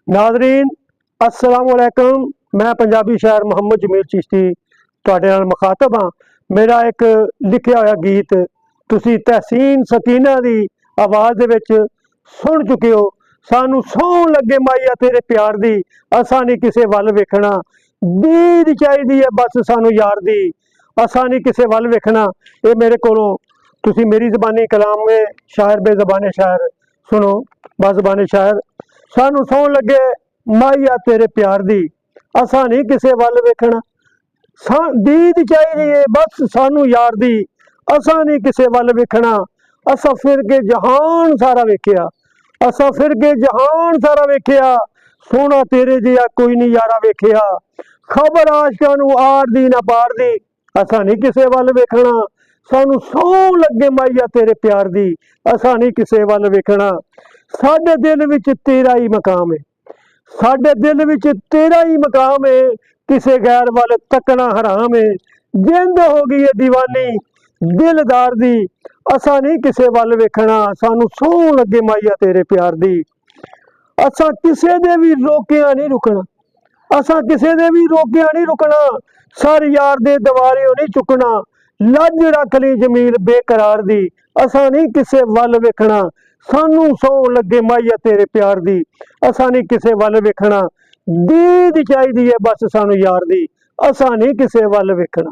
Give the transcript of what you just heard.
नाज़रीन अस्सलाम वालेकुम। मैं पंजाबी शायर मुहम्मद जमील चिश्ती तुहाडे नाल मुखातब हाँ। मेरा एक लिखिया होया गीत तुसी तहसीन सकीना दी आवाज़ दे विच सुन चुके हो। सानू सौं लगे माइया तेरे प्यार दी, असा नहीं किसे वल वेखना, दीद चाहिदी है बस सानू यार दी, असा नहीं किसे वल वेखना। ये मेरे कोलों तुसी मेरी ज़बानी कलाम में शायर बेज़बाने शायर सुनो। बाज़बाने शायर सानू सौं लगे माइया तेरे प्यार दी, असा नहीं किसे वल वेखना, दीद चाहिदी है बस सानू यार दी, असा नहीं किसे वल वेखना। असा फिर के जहान सारा वेखिया, असा फिर के जहान सारा वेखिया, सोना तेरे जिहा कोई नहीं यारा वेखिया। खबर आशकां नू आर दी ना पार दी, असा नहीं किसे वल वेखना। सानू सौं लगे माइया तेरे प्यार दी, असा नहीं किसे वल वेखना। साडे दिल विच तेरा ही मकाम है, साडे दिल विच तेरा ही मकाम है, किसे गैर वाल तकना हराम है। जिंद हो गई है दीवानी दिलदार दी, असा नहीं किसे वल वेखना। सानू सौं लगे माइया तेरे प्यार दी, असा किसे दे भी रोकिया नहीं रुकना, असा किसे दे भी रोकिया नहीं रुकना। सर यार दे दवारे नहीं चुकना, लज रख ली जमील बेकरार दी, असा नहीं किसे वल वेखना। सानू सौं लगे माइया तेरे प्यार दी, असा नहीं किसे वल वेखना। दीद चाहिदी है बस सानू यार दी, असा नहीं किसे वल वेखना।